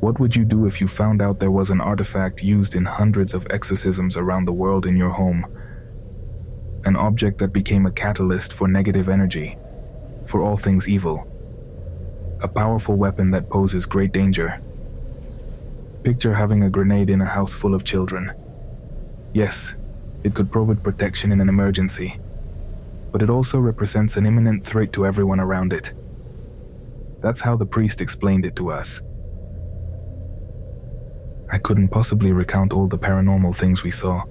What would you do if you found out there was an artifact used in hundreds of exorcisms around the world in your home? An object that became a catalyst for negative energy, for all things evil. A powerful weapon that poses great danger. Picture having a grenade in a house full of children. Yes, it could provide protection in an emergency, but it also represents an imminent threat to everyone around it. That's how the priest explained it to us. I couldn't possibly recount all the paranormal things we saw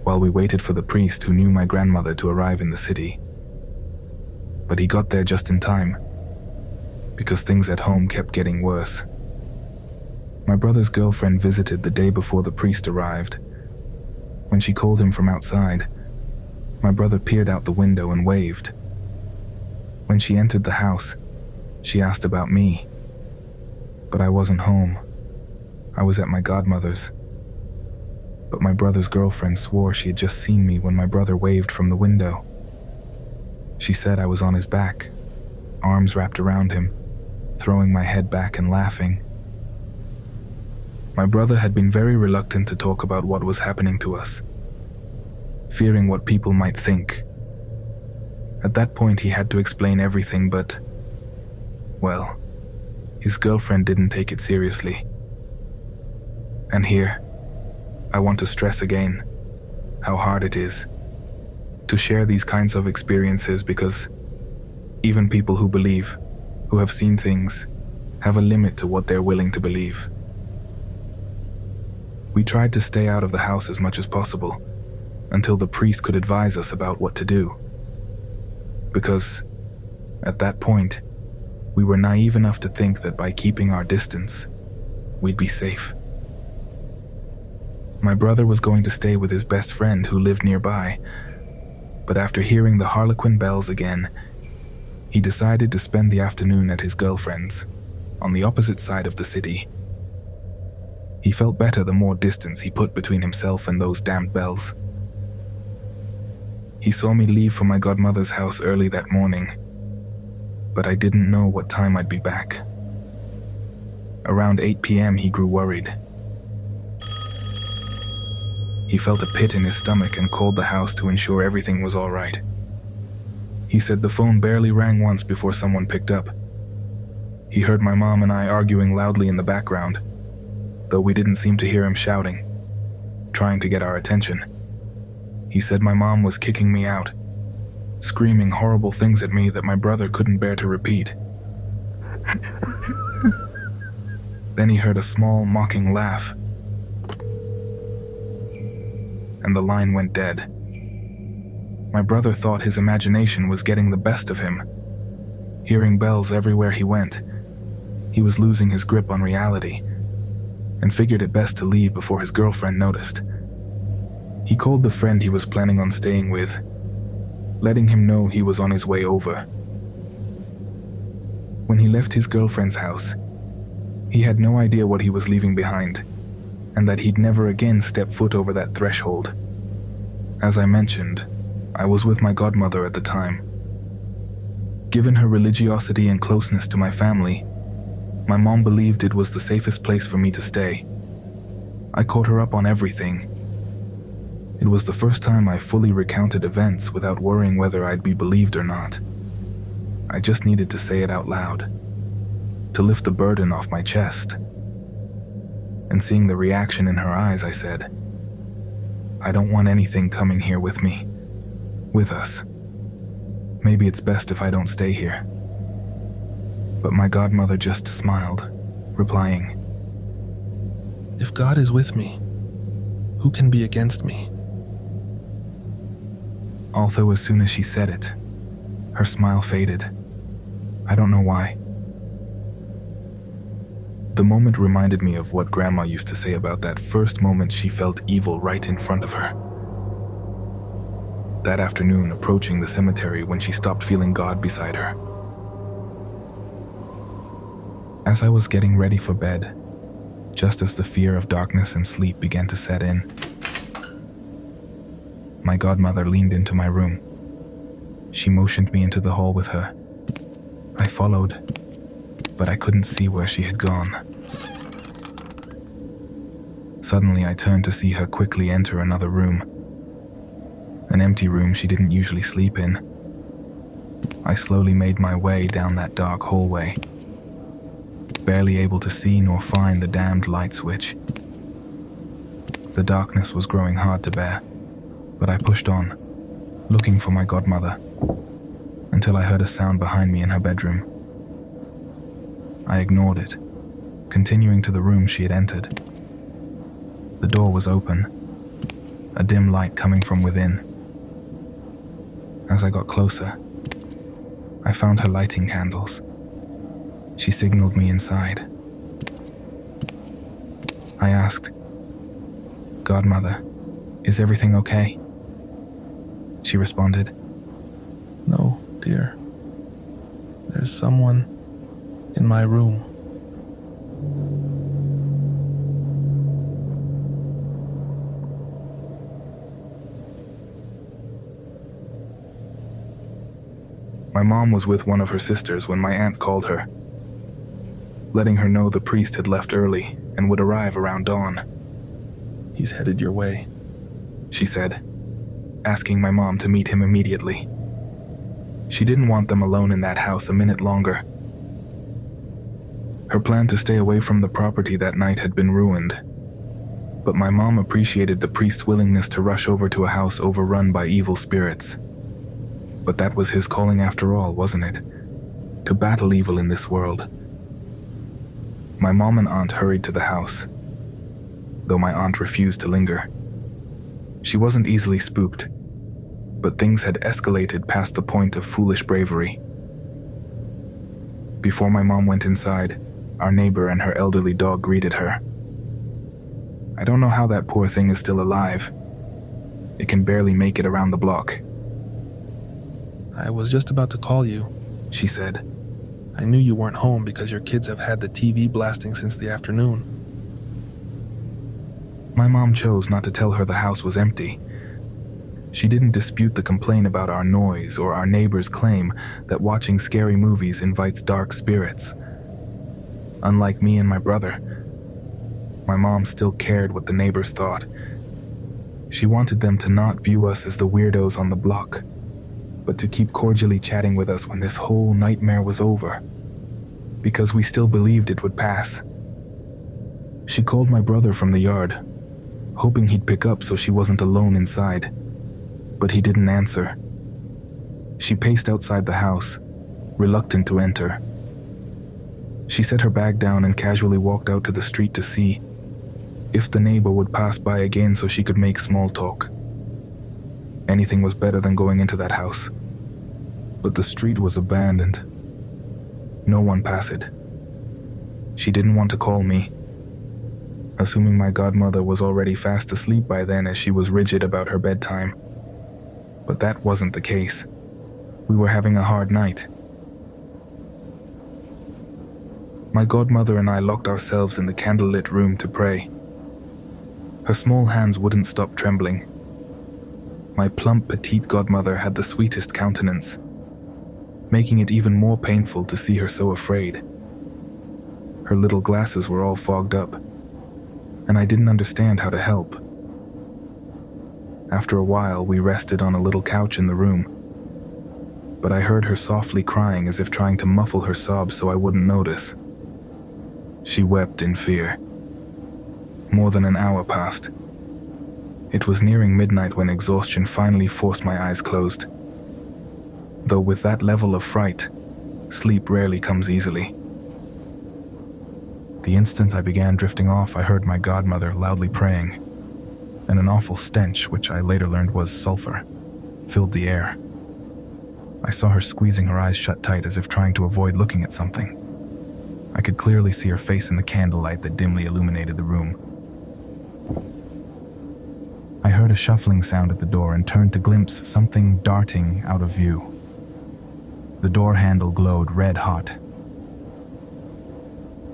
while we waited for the priest who knew my grandmother to arrive in the city. But he got there just in time, because things at home kept getting worse. My brother's girlfriend visited the day before the priest arrived. When she called him from outside, my brother peered out the window and waved. When she entered the house, she asked about me, but I wasn't home. I was at my godmother's. But my brother's girlfriend swore she had just seen me when my brother waved from the window. She said I was on his back, arms wrapped around him, throwing my head back and laughing. My brother had been very reluctant to talk about what was happening to us, fearing what people might think. At that point, he had to explain everything, but, well, his girlfriend didn't take it seriously. And here, I want to stress again how hard it is to share these kinds of experiences, because even people who believe, who have seen things, have a limit to what they're willing to believe. We tried to stay out of the house as much as possible until the priest could advise us about what to do, because at that point, we were naive enough to think that by keeping our distance, we'd be safe. My brother was going to stay with his best friend who lived nearby, but after hearing the Harlequin bells again, he decided to spend the afternoon at his girlfriend's, on the opposite side of the city. He felt better the more distance he put between himself and those damned bells. He saw me leave for my godmother's house early that morning, but I didn't know what time I'd be back. Around 8 p.m. he grew worried. He felt a pit in his stomach and called the house to ensure everything was all right. He said the phone barely rang once before someone picked up. He heard my mom and I arguing loudly in the background, though we didn't seem to hear him shouting, trying to get our attention. He said my mom was kicking me out, screaming horrible things at me that my brother couldn't bear to repeat. Then he heard a small, mocking laugh, and the line went dead. My brother thought his imagination was getting the best of him. Hearing bells everywhere he went, he was losing his grip on reality, and figured it best to leave before his girlfriend noticed. He called the friend he was planning on staying with, letting him know he was on his way over. When he left his girlfriend's house, he had no idea what he was leaving behind, and that he'd never again step foot over that threshold. As I mentioned, I was with my godmother at the time. Given her religiosity and closeness to my family, my mom believed it was the safest place for me to stay. I caught her up on everything. It was the first time I fully recounted events without worrying whether I'd be believed or not. I just needed to say it out loud, to lift the burden off my chest. And seeing the reaction in her eyes, I said, I don't want anything coming here with me, with us. Maybe it's best if I don't stay here. But my godmother just smiled, replying, If God is with me, who can be against me? Although as soon as she said it, her smile faded. I don't know why. The moment reminded me of what Grandma used to say about that first moment she felt evil right in front of her. That afternoon approaching the cemetery when she stopped feeling God beside her. As I was getting ready for bed, just as the fear of darkness and sleep began to set in, my godmother leaned into my room. She motioned me into the hall with her. I followed, but I couldn't see where she had gone. Suddenly, I turned to see her quickly enter another room. An empty room she didn't usually sleep in. I slowly made my way down that dark hallway, barely able to see nor find the damned light switch. The darkness was growing hard to bear, but I pushed on, looking for my godmother, until I heard a sound behind me in her bedroom. I ignored it, continuing to the room she had entered. The door was open, a dim light coming from within. As I got closer, I found her lighting candles. She signaled me inside. I asked, "Godmother, is everything okay?" She responded, "No, dear. There's someone in my room." My mom was with one of her sisters when my aunt called her, letting her know the priest had left early and would arrive around dawn. "He's headed your way," she said, asking my mom to meet him immediately. She didn't want them alone in that house a minute longer. Her plan to stay away from the property that night had been ruined, but my mom appreciated the priest's willingness to rush over to a house overrun by evil spirits. But that was his calling after all, wasn't it? To battle evil in this world. My mom and aunt hurried to the house, though my aunt refused to linger. She wasn't easily spooked, but things had escalated past the point of foolish bravery. Before my mom went inside, our neighbor and her elderly dog greeted her. "I don't know how that poor thing is still alive. It can barely make it around the block." "I was just about to call you," she said. "I knew you weren't home because your kids have had the TV blasting since the afternoon." My mom chose not to tell her the house was empty. She didn't dispute the complaint about our noise or our neighbor's claim that watching scary movies invites dark spirits. Unlike me and my brother, my mom still cared what the neighbors thought. She wanted them to not view us as the weirdos on the block, but to keep cordially chatting with us when this whole nightmare was over, because we still believed it would pass. She called my brother from the yard, hoping he'd pick up so she wasn't alone inside, but he didn't answer. She paced outside the house, reluctant to enter. She set her bag down and casually walked out to the street to see if the neighbor would pass by again so she could make small talk. Anything was better than going into that house. But the street was abandoned. No one passed it. She didn't want to call me, assuming my godmother was already fast asleep by then as she was rigid about her bedtime. But that wasn't the case. We were having a hard night. My godmother and I locked ourselves in the candlelit room to pray. Her small hands wouldn't stop trembling. My plump, petite godmother had the sweetest countenance, making it even more painful to see her so afraid. Her little glasses were all fogged up, and I didn't understand how to help. After a while, we rested on a little couch in the room, but I heard her softly crying as if trying to muffle her sobs so I wouldn't notice. She wept in fear. More than an hour passed. It was nearing midnight when exhaustion finally forced my eyes closed. Though with that level of fright, sleep rarely comes easily. The instant I began drifting off, I heard my godmother loudly praying, and an awful stench, which I later learned was sulfur, filled the air. I saw her squeezing her eyes shut tight as if trying to avoid looking at something. I could clearly see her face in the candlelight that dimly illuminated the room. I heard a shuffling sound at the door and turned to glimpse something darting out of view. The door handle glowed red hot.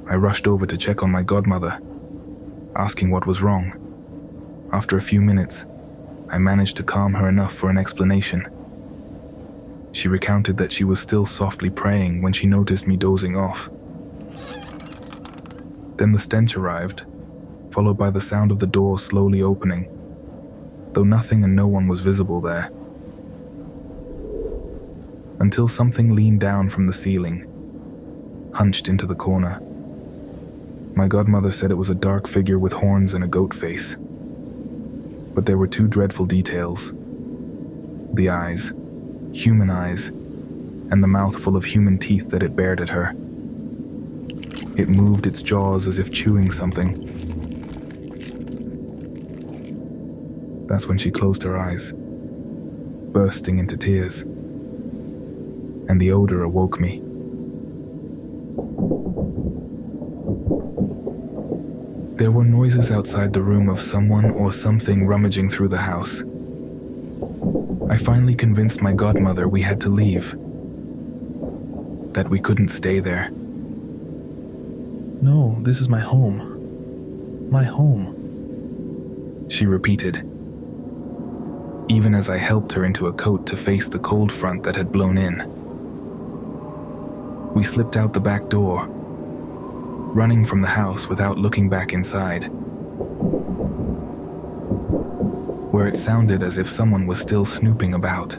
I rushed over to check on my godmother, asking what was wrong. After a few minutes, I managed to calm her enough for an explanation. She recounted that she was still softly praying when she noticed me dozing off. Then the stench arrived, followed by the sound of the door slowly opening, though nothing and no one was visible there. Until something leaned down from the ceiling, hunched into the corner. My godmother said it was a dark figure with horns and a goat face. But there were two dreadful details. The eyes, human eyes, and the mouth full of human teeth that it bared at her. It moved its jaws as if chewing something. That's when she closed her eyes, bursting into tears, and the odor awoke me. There were noises outside the room of someone or something rummaging through the house. I finally convinced my godmother we had to leave, that we couldn't stay there. No, this is my home. My home, she repeated, even as I helped her into a coat to face the cold front that had blown in. We slipped out the back door, running from the house without looking back inside, where it sounded as if someone was still snooping about.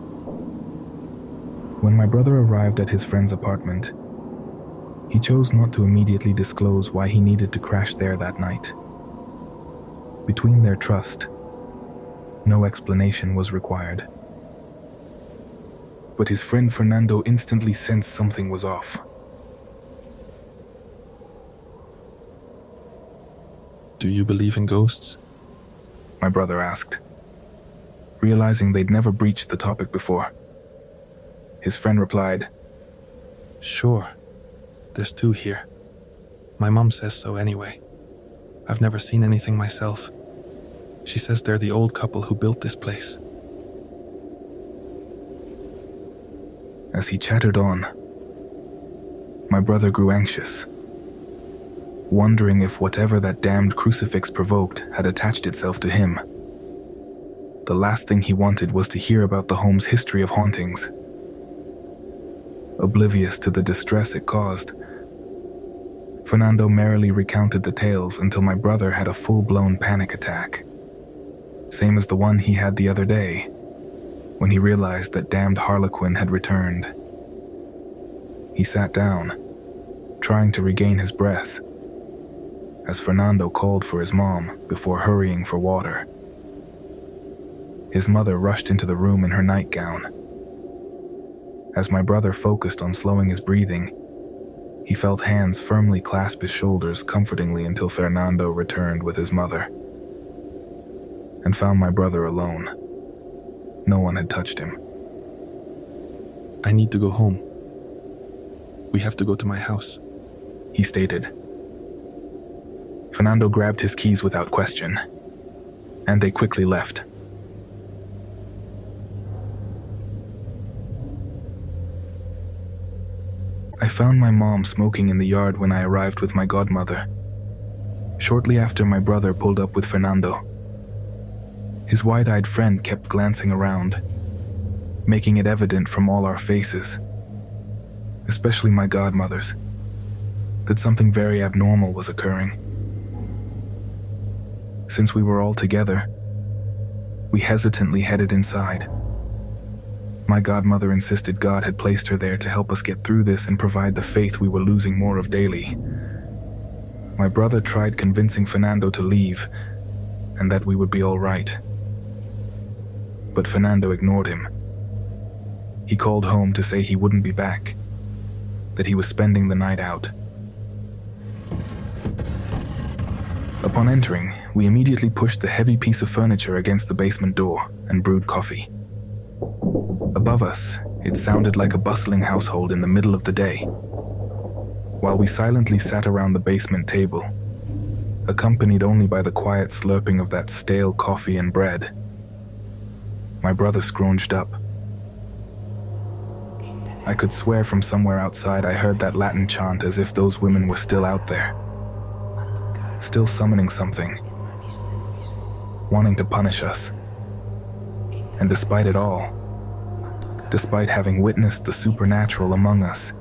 When my brother arrived at his friend's apartment, he chose not to immediately disclose why he needed to crash there that night. Between their trust, no explanation was required. But his friend Fernando instantly sensed something was off. Do you believe in ghosts? My brother asked, realizing they'd never breached the topic before. His friend replied, Sure, there's two here. My mom says so anyway. I've never seen anything myself. She says they're the old couple who built this place. As he chattered on, my brother grew anxious, wondering if whatever that damned crucifix provoked had attached itself to him. The last thing he wanted was to hear about the home's history of hauntings. Oblivious to the distress it caused, Fernando merrily recounted the tales until my brother had a full-blown panic attack, same as the one he had the other day, when he realized that damned Harlequin had returned. He sat down, trying to regain his breath, as Fernando called for his mom before hurrying for water. His mother rushed into the room in her nightgown. As my brother focused on slowing his breathing, he felt hands firmly clasp his shoulders comfortingly until Fernando returned with his mother, and found my brother alone. No one had touched him. I need to go home. We have to go to my house, he stated. Fernando grabbed his keys without question, and they quickly left. I found my mom smoking in the yard when I arrived with my godmother, shortly after my brother pulled up with Fernando. His wide-eyed friend kept glancing around, making it evident from all our faces, especially my godmother's, that something very abnormal was occurring. Since we were all together, we hesitantly headed inside. My godmother insisted God had placed her there to help us get through this and provide the faith we were losing more of daily. My brother tried convincing Fernando to leave, and that we would be all right. But Fernando ignored him. He called home to say he wouldn't be back, that he was spending the night out. Upon entering, we immediately pushed the heavy piece of furniture against the basement door and brewed coffee. Above us, it sounded like a bustling household in the middle of the day. While we silently sat around the basement table, accompanied only by the quiet slurping of that stale coffee and bread, my brother scrounged up. I could swear from somewhere outside I heard that Latin chant as if those women were still out there, still summoning something, wanting to punish us. And despite it all, despite having witnessed the supernatural among us,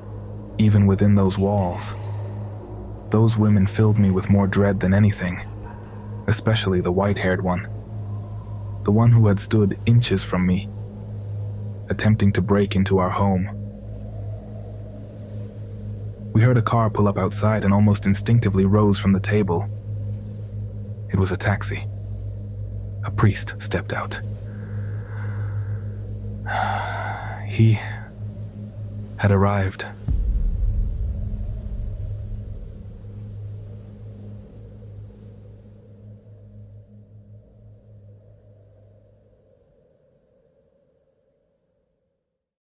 even within those walls, those women filled me with more dread than anything. especially the white-haired one, the one who had stood inches from me, attempting to break into our home. We heard a car pull up outside and almost instinctively rose from the table. It was a taxi. A priest stepped out. He had arrived